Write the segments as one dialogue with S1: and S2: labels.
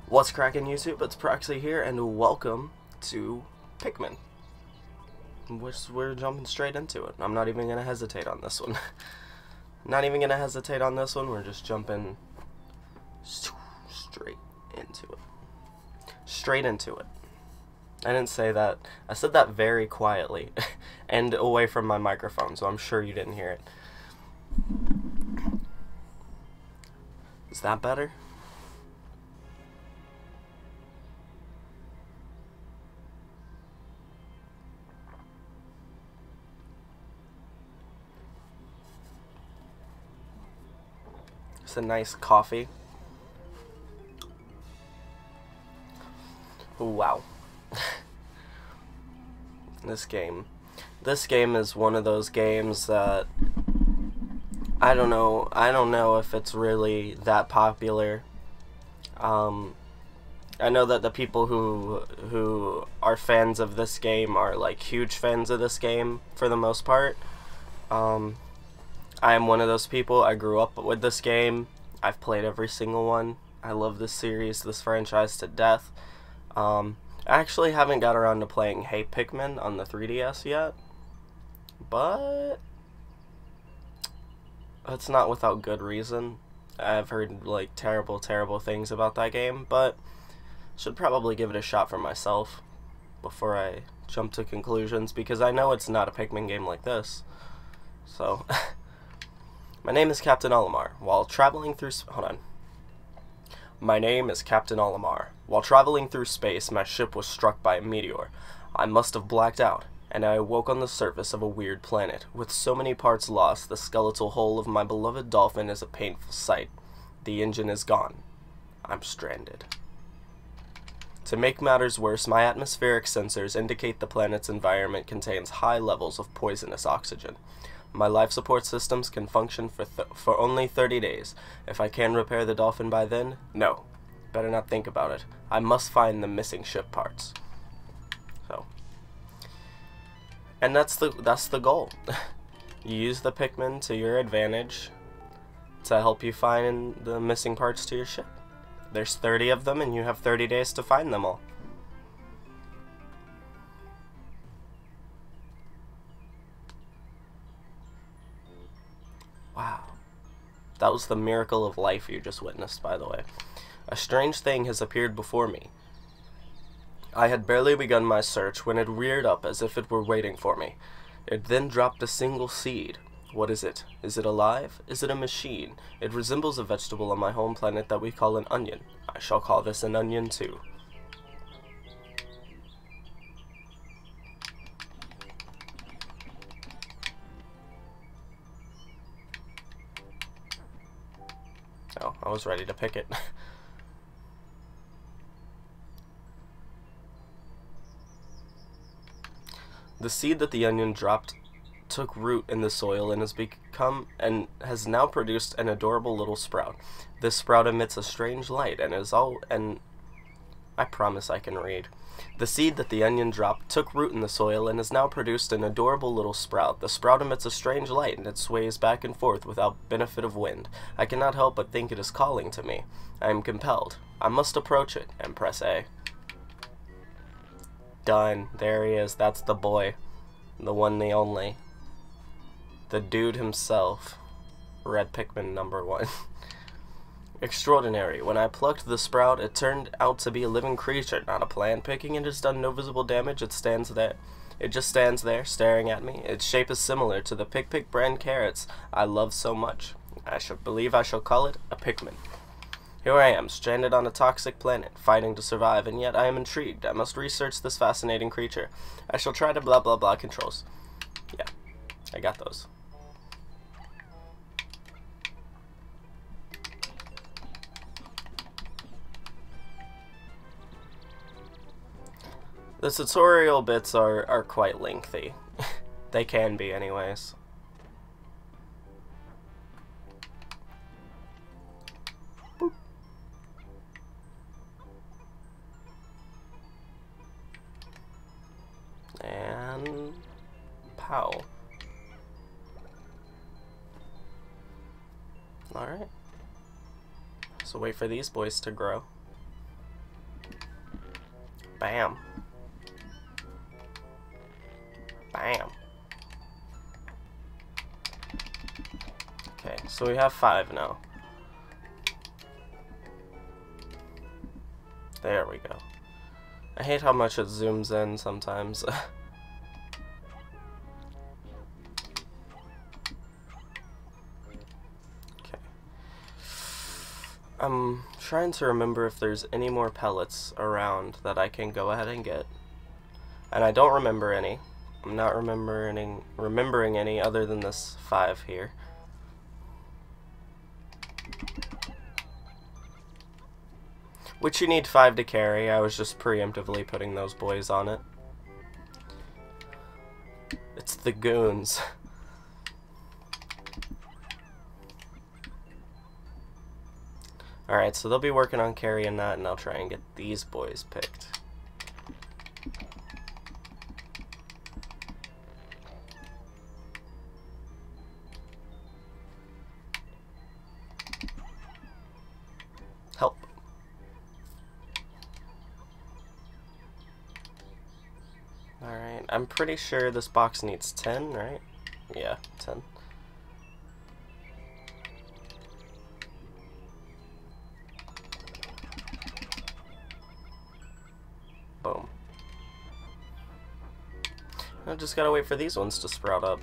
S1: What's cracking, YouTube? It's Proxy here, and welcome to Pikmin. We're jumping straight into it. I'm not even gonna hesitate on this one. Not even gonna hesitate on this one. We're just jumping straight into it. Straight into it. I didn't say that. I said that very quietly and away from my microphone, so I'm sure you didn't hear it. Is that better? It's a nice coffee. Wow. This game is one of those games that I don't know if it's really that popular. I know that the people who are fans of this game are like huge fans of this game for the most part. I am one of those people. I grew up with this game. I've played every single one. I love this series, this franchise to death. I actually haven't got around to playing Hey Pikmin on the 3DS yet, but it's not without good reason. I've heard like terrible things about that game, but should probably give it a shot for myself before I jump to conclusions, because I know it's not a Pikmin game like this. So my name is Captain Olimar. While traveling through My name is Captain Olimar. While traveling through space, my ship was struck by a meteor. I must have blacked out, and I awoke on the surface of a weird planet. With so many parts lost, the skeletal hull of my beloved dolphin is a painful sight. The engine is gone. I'm stranded. To make matters worse, my atmospheric sensors indicate the planet's environment contains high levels of poisonous oxygen. My life support systems can function for only 30 days. If I can repair the dolphin by then, no. Better not think about it. I must find the missing ship parts. So, and that's the goal. You use the Pikmin to your advantage to help you find the missing parts to your ship. There's 30 of them, and you have 30 days to find them all. Wow. That was the miracle of life you just witnessed, by the way. A strange thing has appeared before me. I had barely begun my search when it reared up as if it were waiting for me. It then dropped a single seed. What is it? Is it alive? Is it a machine? It resembles a vegetable on my home planet that we call an onion. I shall call this an onion too. Oh, I was ready to pick it. The seed that the onion dropped took root in the soil and has now produced an adorable little sprout. This sprout emits a strange light and I promise I can read. The seed that the onion dropped took root in the soil and has now produced an adorable little sprout. The sprout emits a strange light and it sways back and forth without benefit of wind. I cannot help but think it is calling to me. I am compelled. I must approach it and press A. Done. There he is. That's the boy. The one, the only. The dude himself. Red Pikmin #1. Extraordinary. When I plucked the sprout, it turned out to be a living creature, not a plant. Picking it has done no visible damage. It stands there. It just stands there, staring at me. Its shape is similar to the Pick brand carrots I love so much. I believe I shall call it a Pikmin. Here I am, stranded on a toxic planet, fighting to survive, and yet I am intrigued. I must research this fascinating creature. I shall try to blah blah blah controls. Yeah, I got those. The tutorial bits are quite lengthy. They can be anyways. Boop. And pow. Alright. So wait for these boys to grow. Bam. Bam. Okay, so we have 5 now. There we go. I hate how much it zooms in sometimes. Okay. I'm trying to remember if there's any more pellets around that I can go ahead and get. And I don't remember any. I'm not remembering any other than this 5 here. Which you need 5 to carry. I was just preemptively putting those boys on it. It's the goons. Alright, so they'll be working on carrying that, and I'll try and get these boys picked. Help. Alright, I'm pretty sure this box needs 10, right? Yeah, 10. Boom. I just gotta wait for these ones to sprout up.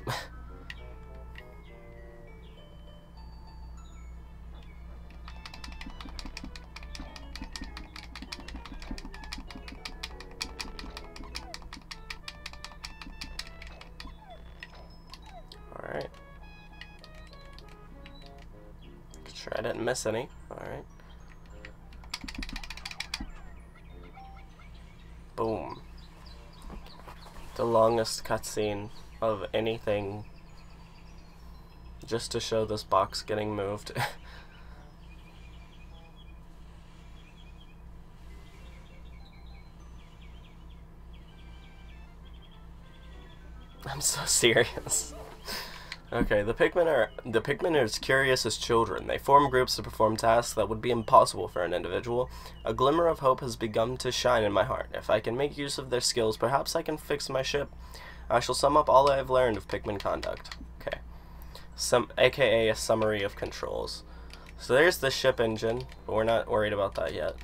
S1: Alright. Make sure I didn't miss any. Alright. Boom. The longest cutscene of anything, just to show this box getting moved. I'm so serious. Okay, the Pikmin are as curious as children. They form groups to perform tasks that would be impossible for an individual. A glimmer of hope has begun to shine in my heart. If I can make use of their skills, perhaps I can fix my ship. I shall sum up all I have learned of Pikmin conduct. Okay. AKA a summary of controls. So there's the ship engine, but we're not worried about that yet.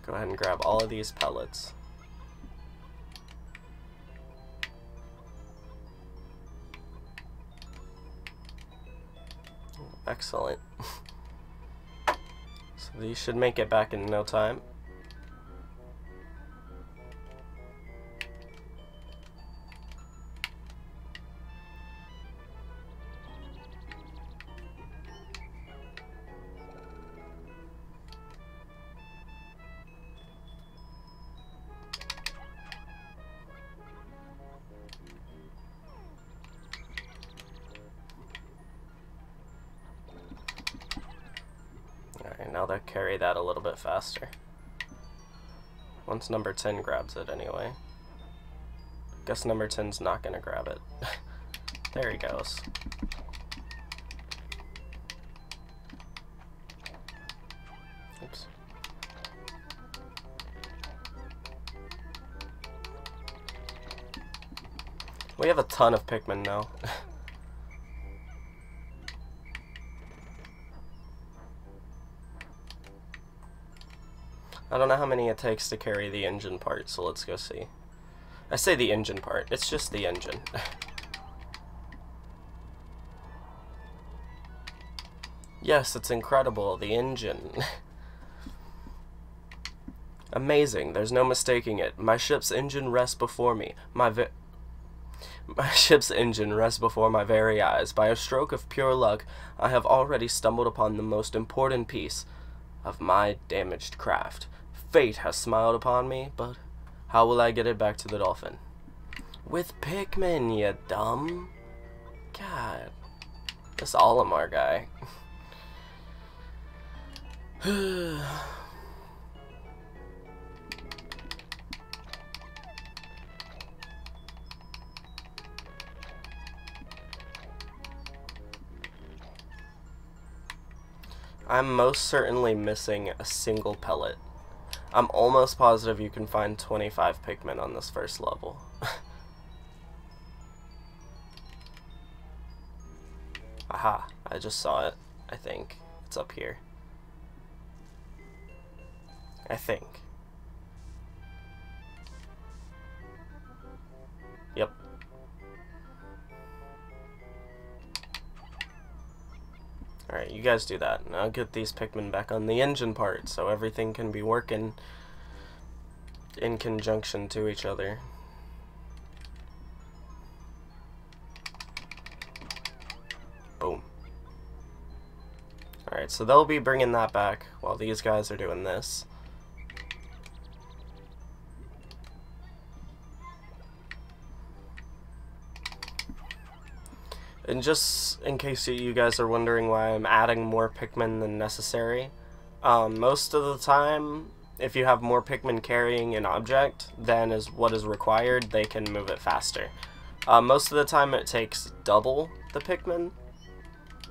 S1: Go ahead and grab all of these pellets. Excellent. So these should make it back in no time. Alright, now they'll carry that a little bit faster. Once number 10 grabs it anyway. Guess number 10's not gonna grab it. There he goes. Oops. We have a ton of Pikmin now. I don't know how many it takes to carry the engine part, so let's go see. I say the engine part, it's just the engine. Yes, it's incredible, the engine. Amazing, there's no mistaking it. My ship's engine rests before me. My ship's engine rests before my very eyes. By a stroke of pure luck, I have already stumbled upon the most important piece of my damaged craft. Fate has smiled upon me, but how will I get it back to the Dolphin? With Pikmin, you dumb. God. This Olimar guy. I'm most certainly missing a single pellet. I'm almost positive you can find 25 Pikmin on this first level. Aha, I just saw it, I think. It's up here. I think. Yep. Alright, you guys do that. And I'll get these Pikmin back on the engine part so everything can be working in conjunction to each other. Boom. Alright, so they'll be bringing that back while these guys are doing this. And just in case you guys are wondering why I'm adding more Pikmin than necessary, most of the time, if you have more Pikmin carrying an object than is what is required, they can move it faster. Most of the time it takes double the Pikmin.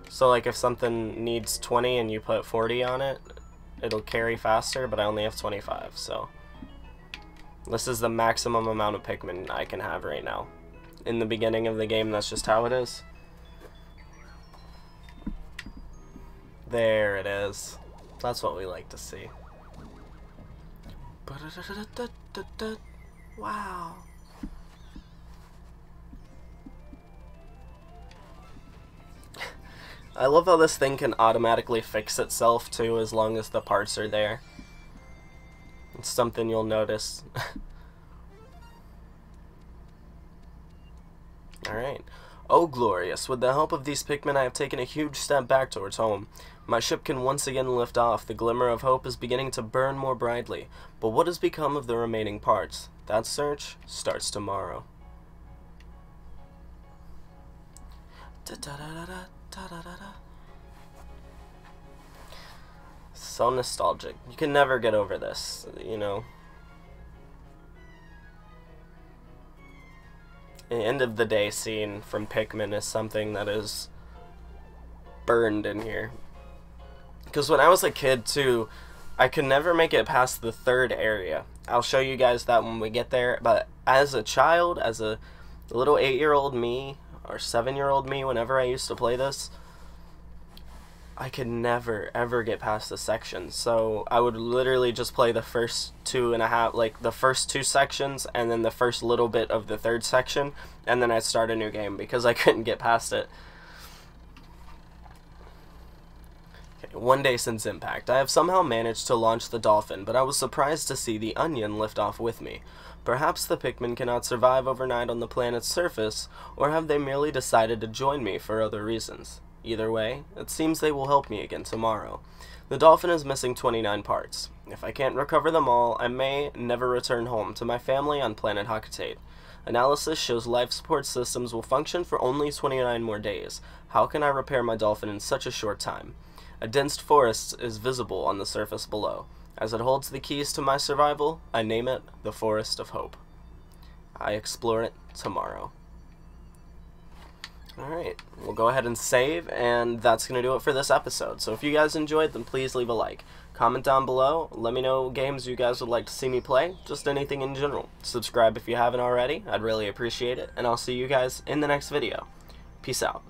S1: So like if something needs 20 and you put 40 on it, it'll carry faster, but I only have 25, so this is the maximum amount of Pikmin I can have right now. In the beginning of the game, that's just how it is. There it is. That's what we like to see. Wow. I love how this thing can automatically fix itself too as long as the parts are there. It's something you'll notice. Alright. Oh glorious, with the help of these Pikmin I have taken a huge step back towards home. My ship can once again lift off, the glimmer of hope is beginning to burn more brightly. But what has become of the remaining parts? That search starts tomorrow. So nostalgic. You can never get over this, you know. The end of the day scene from Pikmin is something that is burned in here. Because when I was a kid too, I could never make it past the third area. I'll show you guys that when we get there, but as a child, as a little 8-year-old me, or 7-year-old me, whenever I used to play this, I could never ever get past the section. So I would literally just play the first the first two sections and then the first little bit of the third section, and then I'd start a new game because I couldn't get past it. Okay, one day since impact, I have somehow managed to launch the Dolphin, but I was surprised to see the Onion lift off with me. Perhaps the Pikmin cannot survive overnight on the planet's surface, or have they merely decided to join me for other reasons? Either way, it seems they will help me again tomorrow. The Dolphin is missing 29 parts. If I can't recover them all, I may never return home to my family on planet Hakatate. Analysis shows life support systems will function for only 29 more days. How can I repair my Dolphin in such a short time? A dense forest is visible on the surface below. As it holds the keys to my survival, I name it the Forest of Hope. I explore it tomorrow. Alright, we'll go ahead and save, and that's going to do it for this episode. So if you guys enjoyed, then please leave a like. Comment down below, let me know games you guys would like to see me play, just anything in general. Subscribe if you haven't already, I'd really appreciate it, and I'll see you guys in the next video. Peace out.